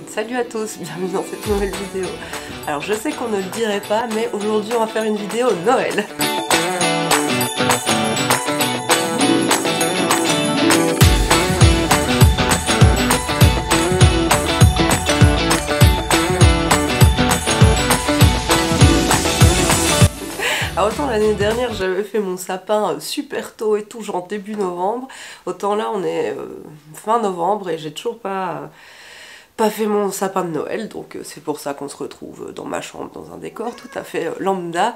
Salut à tous, bienvenue dans cette nouvelle vidéo. Alors je sais qu'on ne le dirait pas, mais aujourd'hui on va faire une vidéo Noël. Alors autant l'année dernière j'avais fait mon sapin super tôt et tout, genre début novembre, autant là on est fin novembre et j'ai toujours pas fait mon sapin de Noël, donc c'est pour ça qu'on se retrouve dans ma chambre, dans un décor tout à fait lambda.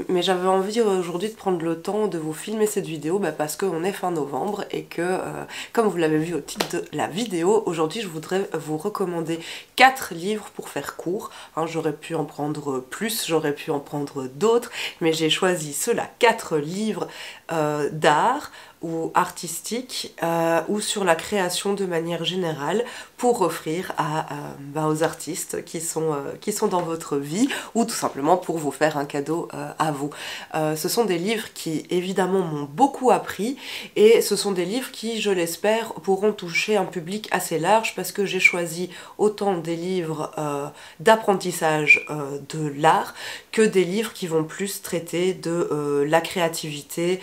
Mais j'avais envie aujourd'hui de prendre le temps de vous filmer cette vidéo parce qu'on est fin novembre et que, comme vous l'avez vu au titre de la vidéo, aujourd'hui je voudrais vous recommander 4 livres pour faire court. Hein, j'aurais pu en prendre plus, j'aurais pu en prendre d'autres, mais j'ai choisi ceux-là, 4 livres d'art ou artistique ou sur la création de manière générale pour offrir aux artistes qui sont dans votre vie ou tout simplement pour vous faire un cadeau à vous. Ce sont des livres qui évidemment m'ont beaucoup appris et ce sont des livres qui, je l'espère, pourront toucher un public assez large parce que j'ai choisi autant des livres d'apprentissage de l'art que des livres qui vont plus traiter de la créativité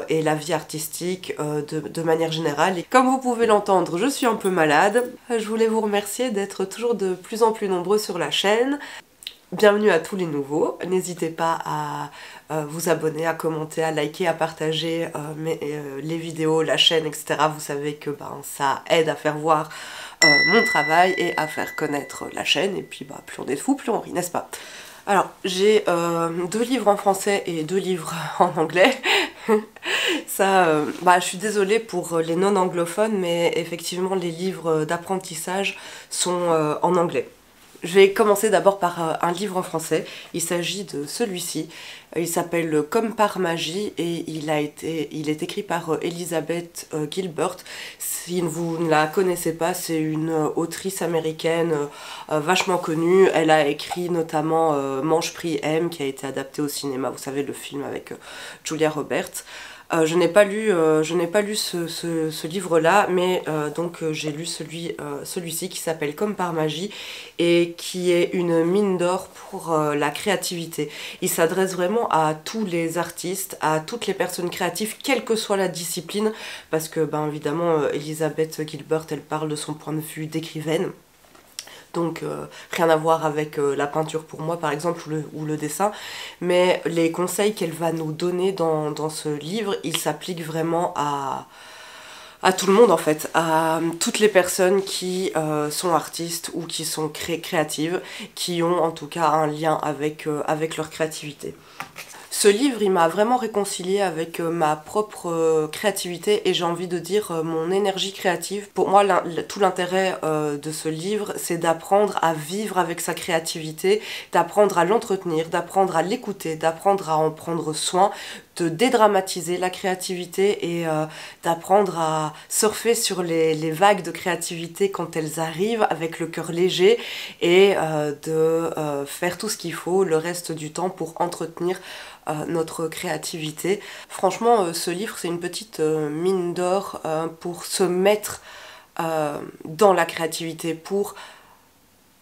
et la vie artistique de manière générale. Et comme vous pouvez l'entendre, je suis un peu malade. Je voulais vous remercier d'être toujours de plus en plus nombreux sur la chaîne. Bienvenue à tous les nouveaux. N'hésitez pas à vous abonner, à commenter, à liker, à partager les vidéos, la chaîne, etc. Vous savez que ça aide à faire voir mon travail et à faire connaître la chaîne. Et puis plus on est fou, plus on rit, n'est-ce pas? Alors, j'ai 2 livres en français et 2 livres en anglais. Ça, je suis désolée pour les non-anglophones, mais effectivement, les livres d'apprentissage sont en anglais. Je vais commencer d'abord par un livre en français. Il s'agit de celui-ci. Il s'appelle Comme par magie et il est écrit par Elizabeth Gilbert. Si vous ne la connaissez pas, c'est une autrice américaine vachement connue. Elle a écrit notamment Mange, prie, aime, qui a été adapté au cinéma. Vous savez, le film avec Julia Roberts. Je n'ai pas lu ce livre-là, mais donc j'ai lu celui-ci qui s'appelle Comme par magie et qui est une mine d'or pour la créativité. Il s'adresse vraiment à tous les artistes, à toutes les personnes créatives, quelle que soit la discipline, parce que évidemment Elizabeth Gilbert, elle parle de son point de vue d'écrivaine. Donc rien à voir avec la peinture pour moi par exemple ou le dessin, mais les conseils qu'elle va nous donner dans ce livre, ils s'appliquent vraiment à tout le monde en fait, à toutes les personnes qui sont artistes ou qui sont créatives, qui ont en tout cas un lien avec leur créativité. Ce livre, il m'a vraiment réconciliée avec ma propre créativité et j'ai envie de dire mon énergie créative. Pour moi, tout l'intérêt de ce livre, c'est d'apprendre à vivre avec sa créativité, d'apprendre à l'entretenir, d'apprendre à l'écouter, d'apprendre à en prendre soin, de dédramatiser la créativité et d'apprendre à surfer sur les vagues de créativité quand elles arrivent avec le cœur léger et de faire tout ce qu'il faut le reste du temps pour entretenir notre créativité. Franchement, ce livre, c'est une petite mine d'or pour se mettre dans la créativité, pour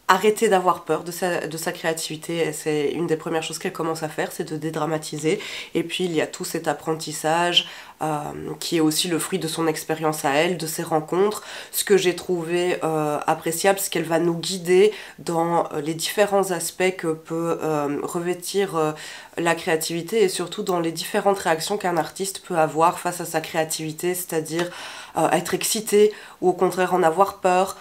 arrêter d'avoir peur de sa créativité. C'est une des premières choses qu'elle commence à faire, c'est de dédramatiser. Et puis il y a tout cet apprentissage qui est aussi le fruit de son expérience à elle, de ses rencontres. Ce que j'ai trouvé appréciable, c'est qu'elle va nous guider dans les différents aspects que peut revêtir la créativité et surtout dans les différentes réactions qu'un artiste peut avoir face à sa créativité, c'est-à-dire être excité ou au contraire en avoir peur,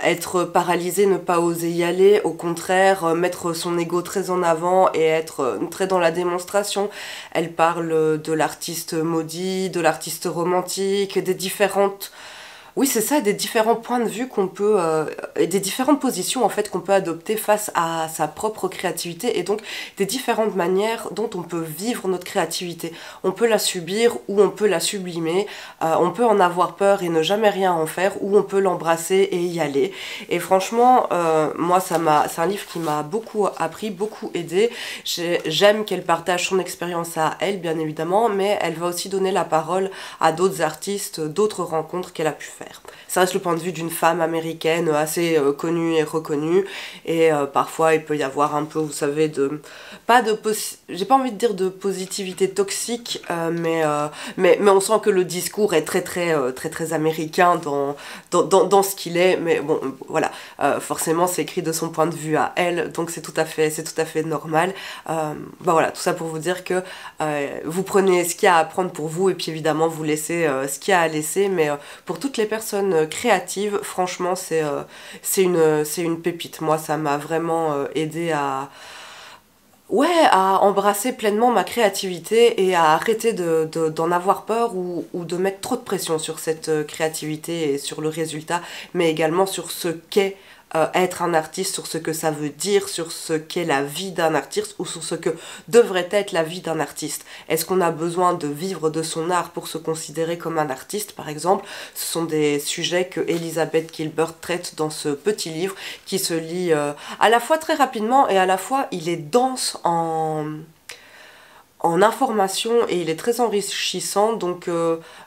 être paralysé, ne pas oser y aller, au contraire mettre son ego très en avant et être très dans la démonstration. Elle parle de l'artiste maudit, de l'artiste romantique, des différentes... Oui, c'est ça, des différents points de vue qu'on peut, et des différentes positions en fait qu'on peut adopter face à sa propre créativité et donc des différentes manières dont on peut vivre notre créativité. On peut la subir ou on peut la sublimer, on peut en avoir peur et ne jamais rien en faire ou on peut l'embrasser et y aller. Et franchement, moi c'est un livre qui m'a beaucoup appris, beaucoup aidé. J'aime qu'elle partage son expérience à elle bien évidemment, mais elle va aussi donner la parole à d'autres artistes, d'autres rencontres qu'elle a pu faire. extraordinaire. Ça reste le point de vue d'une femme américaine assez connue et reconnue, et parfois il peut y avoir un peu, vous savez, j'ai pas envie de dire de positivité toxique, mais on sent que le discours est très américain dans ce qu'il est, mais bon, voilà, forcément c'est écrit de son point de vue à elle, donc c'est tout à fait normal. Bah voilà, tout ça pour vous dire que vous prenez ce qu'il y a à prendre pour vous, et puis évidemment vous laissez ce qu'il y a à laisser, mais pour toutes les personnes créatives, franchement c'est une pépite. Moi ça m'a vraiment aidé à embrasser pleinement ma créativité et à arrêter d'en avoir peur ou de mettre trop de pression sur cette créativité et sur le résultat, mais également sur ce qu'est être un artiste, sur ce que ça veut dire, sur ce qu'est la vie d'un artiste ou sur ce que devrait être la vie d'un artiste. Est-ce qu'on a besoin de vivre de son art pour se considérer comme un artiste, par exemple? Ce sont des sujets que Elizabeth Gilbert traite dans ce petit livre qui se lit à la fois très rapidement et à la fois il est dense en information et il est très enrichissant, donc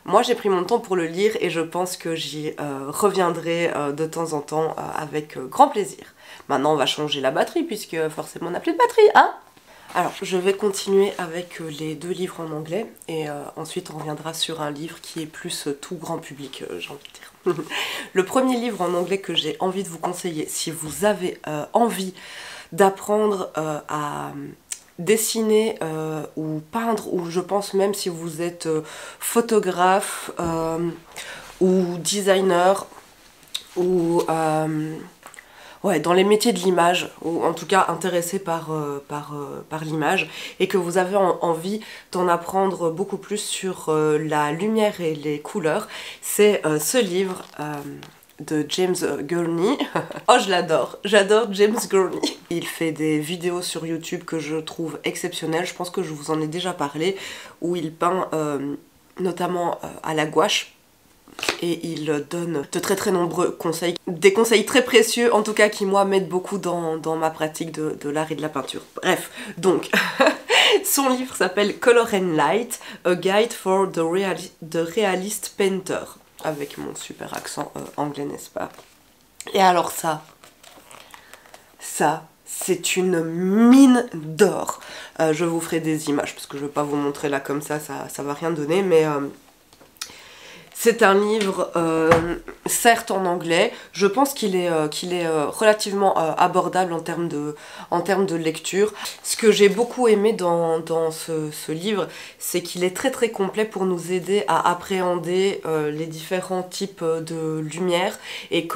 moi j'ai pris mon temps pour le lire et je pense que j'y reviendrai de temps en temps avec grand plaisir. Maintenant on va changer la batterie puisque forcément on n'a plus de batterie, hein? Alors je vais continuer avec les 2 livres en anglais et ensuite on reviendra sur un livre qui est plus tout grand public, j'ai envie de dire. Le premier livre en anglais que j'ai envie de vous conseiller si vous avez envie d'apprendre à dessiner ou peindre, ou je pense même si vous êtes photographe ou designer ou ouais, dans les métiers de l'image, ou en tout cas intéressé par l'image, et que vous avez envie d'en apprendre beaucoup plus sur la lumière et les couleurs, c'est ce livre de James Gurney. Oh, je l'adore, j'adore James Gurney. Il fait des vidéos sur YouTube que je trouve exceptionnelles, je pense que je vous en ai déjà parlé, où il peint notamment à la gouache, et il donne de très nombreux conseils, des conseils très précieux en tout cas qui moi m'aident beaucoup dans ma pratique de l'art et de la peinture. Bref, donc son livre s'appelle Color and Light, A Guide for the Realist Painter, avec mon super accent anglais, n'est-ce pas? Et alors ça c'est une mine d'or. Je vous ferai des images parce que je ne vais pas vous montrer là comme ça va rien donner, mais c'est un livre, certes en anglais, je pense qu'il est relativement abordable en termes de lecture. Ce que j'ai beaucoup aimé dans ce livre, c'est qu'il est très complet pour nous aider à appréhender les différents types de lumière et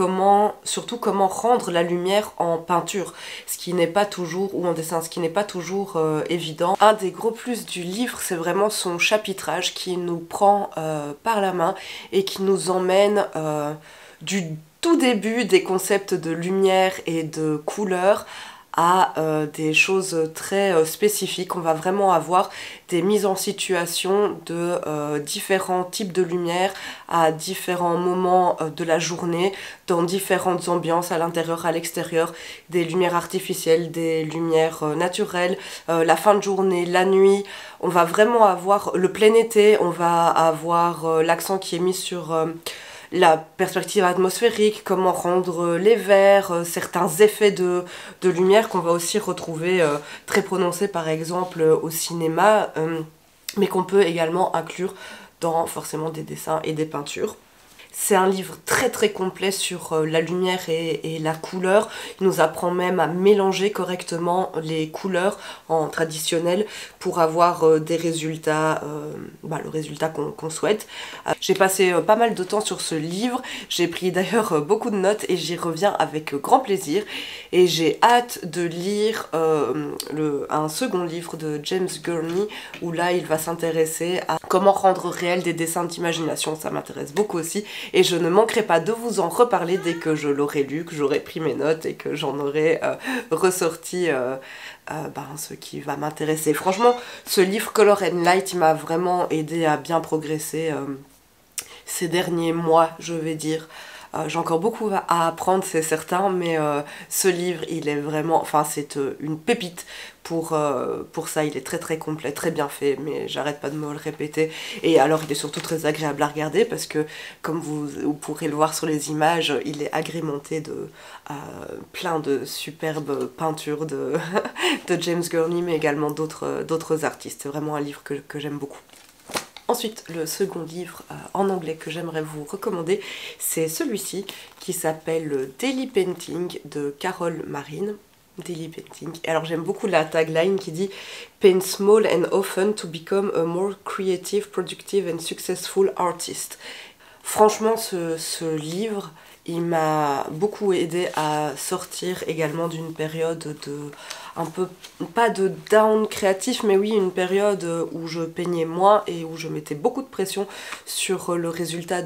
surtout comment rendre la lumière en peinture, ce qui n'est pas toujours, ou en dessin, ce qui n'est pas toujours évident. Un des gros plus du livre, c'est vraiment son chapitrage qui nous prend par la main et qui nous emmène du tout début des concepts de lumière et de couleur à des choses très spécifiques. On va vraiment avoir des mises en situation de différents types de lumière à différents moments de la journée, dans différentes ambiances, à l'intérieur, à l'extérieur, des lumières artificielles, des lumières naturelles, la fin de journée, la nuit. On va vraiment avoir le plein été, on va avoir l'accent qui est mis sur la perspective atmosphérique, comment rendre les verts, certains effets de lumière qu'on va aussi retrouver très prononcés par exemple au cinéma, mais qu'on peut également inclure dans forcément des dessins et des peintures. C'est un livre très complet sur la lumière et la couleur. Il nous apprend même à mélanger correctement les couleurs en traditionnel pour avoir des résultats, le résultat qu'on souhaite. J'ai passé pas mal de temps sur ce livre, j'ai pris d'ailleurs beaucoup de notes et j'y reviens avec grand plaisir. Et j'ai hâte de lire un second livre de James Gurney où là il va s'intéresser à comment rendre réel des dessins d'imagination. Ça m'intéresse beaucoup aussi. Et je ne manquerai pas de vous en reparler dès que je l'aurai lu, que j'aurai pris mes notes et que j'en aurai ressorti ce qui va m'intéresser. Franchement, ce livre Color and Light m'a vraiment aidé à bien progresser ces derniers mois, je vais dire. J'ai encore beaucoup à apprendre, c'est certain, mais ce livre, il est vraiment, enfin c'est une pépite pour ça. Il est très très complet, très bien fait, mais j'arrête pas de me le répéter. Et alors il est surtout très agréable à regarder parce que, comme vous pourrez le voir sur les images, il est agrémenté de plein de superbes peintures de James Gurney, mais également d'autres artistes. C'est vraiment un livre que j'aime beaucoup. Ensuite, le second livre en anglais que j'aimerais vous recommander, c'est celui-ci qui s'appelle Daily Painting de Carol Marin. Daily Painting. Alors j'aime beaucoup la tagline qui dit Paint small and often to become a more creative, productive and successful artist. Franchement, ce livre, il m'a beaucoup aidé à sortir également d'une période un peu, pas de down créatif, mais oui, une période où je peignais moins et où je mettais beaucoup de pression sur le résultat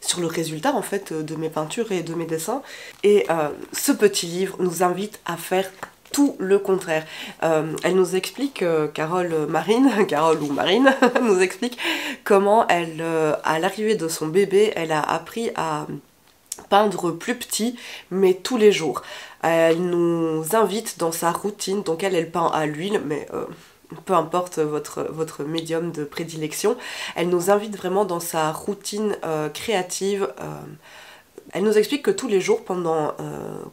sur le résultat en fait de mes peintures et de mes dessins. Et ce petit livre nous invite à faire tout le contraire. Elle nous explique, Carole ou Marine, nous explique comment elle, à l'arrivée de son bébé, elle a appris à peindre plus petit, mais tous les jours. Elle nous invite dans sa routine, donc elle peint à l'huile, mais peu importe votre médium de prédilection, elle nous invite vraiment dans sa routine créative. Elle nous explique que tous les jours, pendant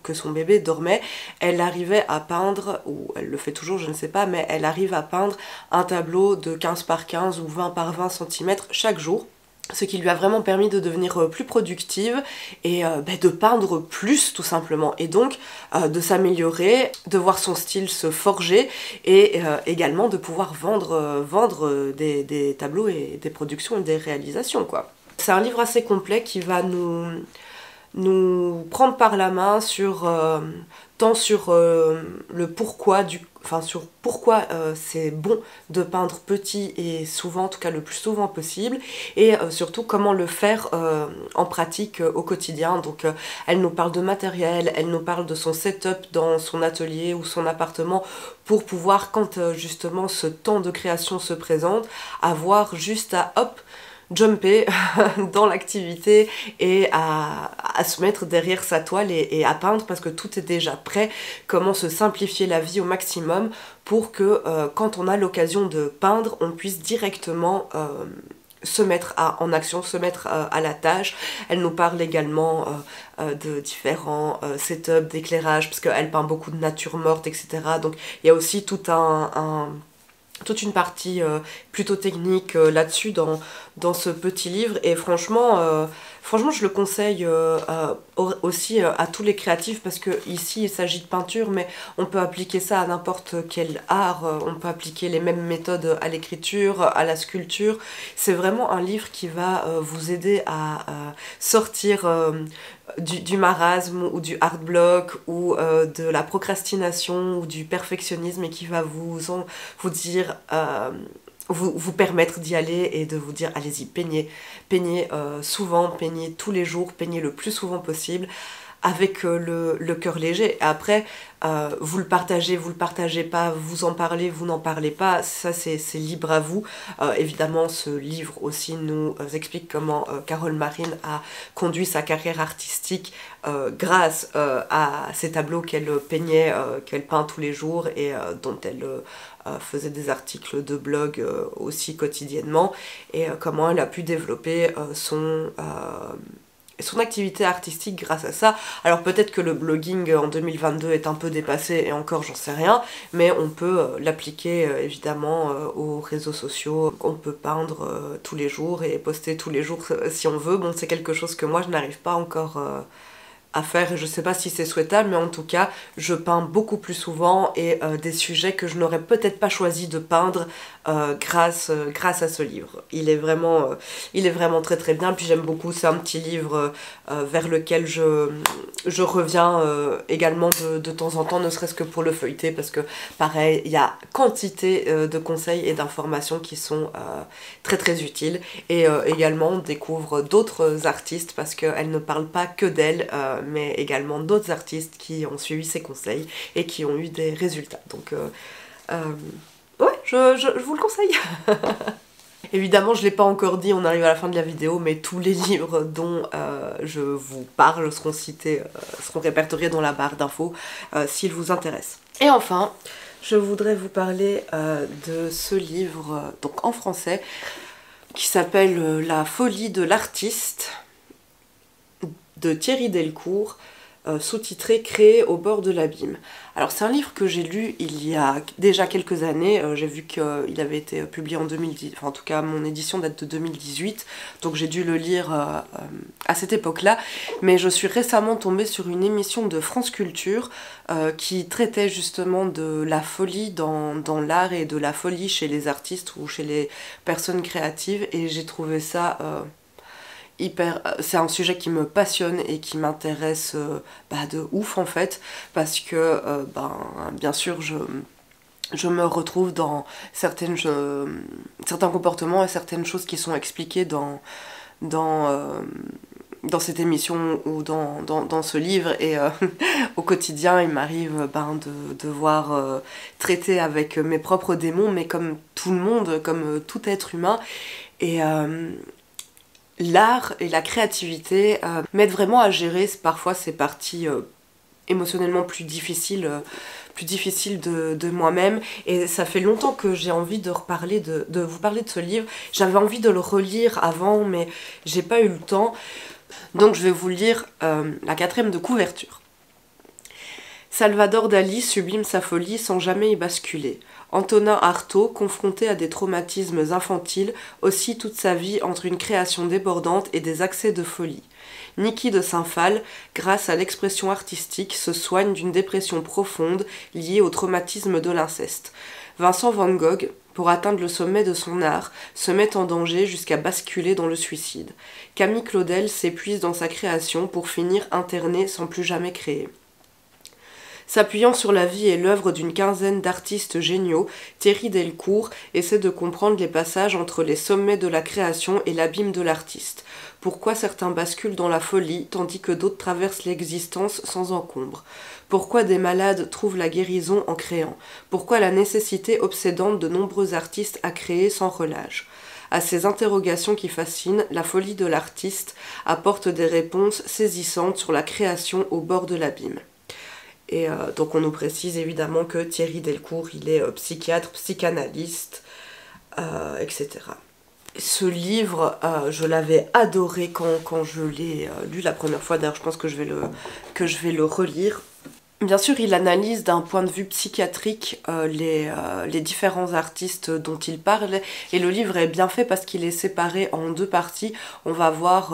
que son bébé dormait, elle arrivait à peindre, ou elle le fait toujours, je ne sais pas, mais elle arrive à peindre un tableau de 15 par 15 ou 20 par 20 cm chaque jour. Ce qui lui a vraiment permis de devenir plus productive et de peindre plus tout simplement, et donc de s'améliorer, de voir son style se forger et également de pouvoir vendre des tableaux et des productions et des réalisations quoi. C'est un livre assez complet qui va nous prendre par la main sur tant sur le pourquoi sur pourquoi c'est bon de peindre petit et souvent, en tout cas le plus souvent possible, et surtout comment le faire en pratique au quotidien. Donc elle nous parle de matériel, elle nous parle de son setup dans son atelier ou son appartement pour pouvoir, quand justement ce temps de création se présente, avoir juste à hop jumper dans l'activité et à se mettre derrière sa toile et à peindre parce que tout est déjà prêt. Comment se simplifier la vie au maximum pour que quand on a l'occasion de peindre, on puisse directement se mettre en action, se mettre à la tâche. Elle nous parle également de différents setups d'éclairage parce qu'elle peint beaucoup de nature morte, etc. Donc il y a aussi toute une partie plutôt technique là-dessus dans ce petit livre, et franchement je le conseille aussi à tous les créatifs parce que ici il s'agit de peinture, mais on peut appliquer ça à n'importe quel art, on peut appliquer les mêmes méthodes à l'écriture, à la sculpture. C'est vraiment un livre qui va vous aider à sortir du marasme ou du hard block ou de la procrastination ou du perfectionnisme, et qui va vous dire vous permettre d'y aller et de vous dire allez-y, peignez souvent, peignez tous les jours, peignez le plus souvent possible avec le cœur léger. Après vous le partagez pas, vous en parlez, vous n'en parlez pas, ça c'est libre à vous. Évidemment ce livre aussi nous explique comment Carol Marin a conduit sa carrière artistique grâce à ces tableaux qu'elle peignait, qu'elle peint tous les jours et dont elle faisait des articles de blog aussi quotidiennement, et comment elle a pu développer son activité artistique grâce à ça. Alors peut-être que le blogging en 2022 est un peu dépassé, et encore j'en sais rien, mais on peut l'appliquer évidemment aux réseaux sociaux. On peut peindre tous les jours et poster tous les jours si on veut. Bon, c'est quelque chose que moi je n'arrive pas encore à faire, et je sais pas si c'est souhaitable, mais en tout cas je peins beaucoup plus souvent et des sujets que je n'aurais peut-être pas choisi de peindre grâce à ce livre. Il est vraiment très très bien, puis j'aime beaucoup, c'est un petit livre vers lequel je reviens également de temps en temps, ne serait-ce que pour le feuilleter, parce que pareil, il y a quantité de conseils et d'informations qui sont très très utiles, et également on découvre d'autres artistes parce qu'elle ne parle pas que d'elle, mais également d'autres artistes qui ont suivi ses conseils et qui ont eu des résultats. Donc ouais, je vous le conseille. Évidemment, je ne l'ai pas encore dit, on arrive à la fin de la vidéo, mais tous les livres dont je vous parle seront cités, seront répertoriés dans la barre d'infos s'ils vous intéressent. Et enfin, je voudrais vous parler de ce livre, donc en français, qui s'appelle La folie de l'artiste de Thierry Delcourt, sous-titré Créé au bord de l'abîme. Alors c'est un livre que j'ai lu il y a déjà quelques années, j'ai vu qu'il avait été publié en 2010, enfin en tout cas mon édition date de 2018, donc j'ai dû le lire à cette époque-là, mais je suis récemment tombée sur une émission de France Culture qui traitait justement de la folie dans l'art et de la folie chez les artistes ou chez les personnes créatives, et j'ai trouvé ça... c'est un sujet qui me passionne et qui m'intéresse de ouf en fait, parce que bien sûr je me retrouve dans certains comportements et certaines choses qui sont expliquées dans cette émission ou dans ce livre, et au quotidien il m'arrive de devoir traiter avec mes propres démons, mais comme tout le monde, comme tout être humain, et l'art et la créativité m'aident vraiment à gérer parfois ces parties émotionnellement plus difficiles de moi-même, et ça fait longtemps que j'ai envie de vous parler de ce livre. J'avais envie de le relire avant, mais j'ai pas eu le temps, donc je vais vous lire la 4e de couverture. Salvador Dali sublime sa folie sans jamais y basculer. Antonin Artaud, confronté à des traumatismes infantiles, oscille toute sa vie entre une création débordante et des accès de folie. Niki de Saint-Phal, grâce à l'expression artistique, se soigne d'une dépression profonde liée au traumatisme de l'inceste. Vincent Van Gogh, pour atteindre le sommet de son art, se met en danger jusqu'à basculer dans le suicide. Camille Claudel s'épuise dans sa création pour finir interné sans plus jamais créer. S'appuyant sur la vie et l'œuvre d'une quinzaine d'artistes géniaux, Thierry Delcourt essaie de comprendre les passages entre les sommets de la création et l'abîme de l'artiste. Pourquoi certains basculent dans la folie, tandis que d'autres traversent l'existence sans encombre? Pourquoi des malades trouvent la guérison en créant? Pourquoi la nécessité obsédante de nombreux artistes à créer sans relâche? À ces interrogations qui fascinent, la folie de l'artiste apporte des réponses saisissantes sur la création au bord de l'abîme. Et donc on nous précise évidemment que Thierry Delcourt, il est psychiatre, psychanalyste, etc. Ce livre, je l'avais adoré quand je l'ai lu la première fois. D'ailleurs, je pense que je vais le relire. Bien sûr, il analyse d'un point de vue psychiatrique les différents artistes dont il parle. Et le livre est bien fait parce qu'il est séparé en 2 parties. On va voir...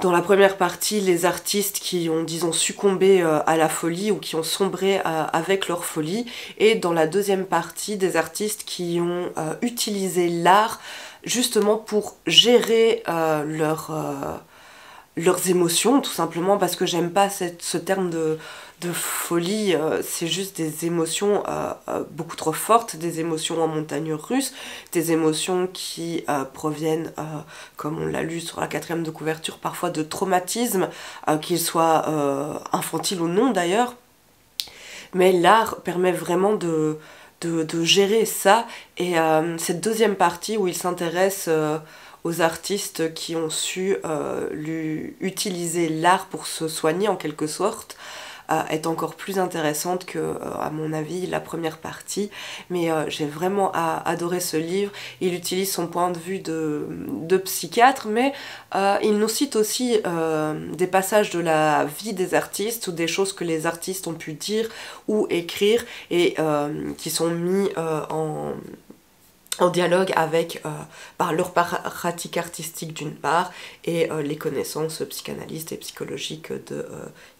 dans la première partie, les artistes qui ont, disons, succombé à la folie ou qui ont sombré avec leur folie. Et dans la deuxième partie, des artistes qui ont utilisé l'art justement pour gérer leurs émotions, tout simplement, parce que j'aime pas ce terme de folie, c'est juste des émotions beaucoup trop fortes, des émotions en montagne russe, des émotions qui proviennent, comme on l'a lu sur la 4e de couverture, parfois de traumatismes, qu'ils soient infantiles ou non d'ailleurs, mais l'art permet vraiment de gérer ça, et cette deuxième partie où il s'intéresse aux artistes qui ont su utiliser l'art pour se soigner en quelque sorte, est encore plus intéressante que, à mon avis, la première partie. Mais j'ai vraiment adoré ce livre. Il utilise son point de vue de psychiatre, mais il nous cite aussi des passages de la vie des artistes ou des choses que les artistes ont pu dire ou écrire et qui sont mis en dialogue avec leur pratique artistique d'une part et les connaissances psychanalystes et psychologiques de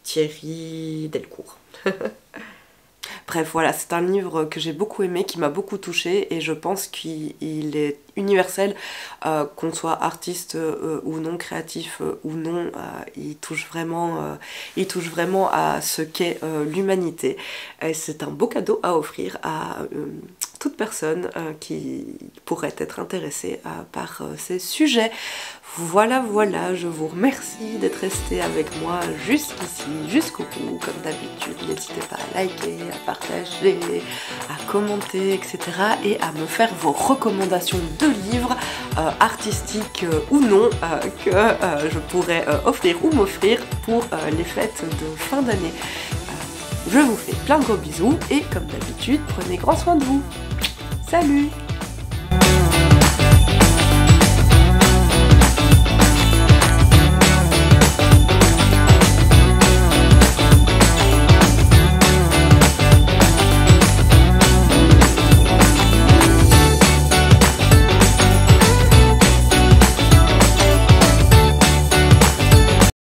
Thierry Delcourt. Bref, voilà, c'est un livre que j'ai beaucoup aimé, qui m'a beaucoup touchée, et je pense qu'il est universel, qu'on soit artiste ou non, créatif ou non, il touche vraiment à ce qu'est l'humanité. C'est un beau cadeau à offrir à toute personne qui pourrait être intéressée par ces sujets. Voilà, je vous remercie d'être resté avec moi jusqu'ici, jusqu'au bout. Comme d'habitude, n'hésitez pas à liker, à partager, à commenter, etc. et à me faire vos recommandations de livres, artistiques ou non, que je pourrais offrir ou m'offrir pour les fêtes de fin d'année. Je vous fais plein de gros bisous et comme d'habitude, prenez grand soin de vous. Salut!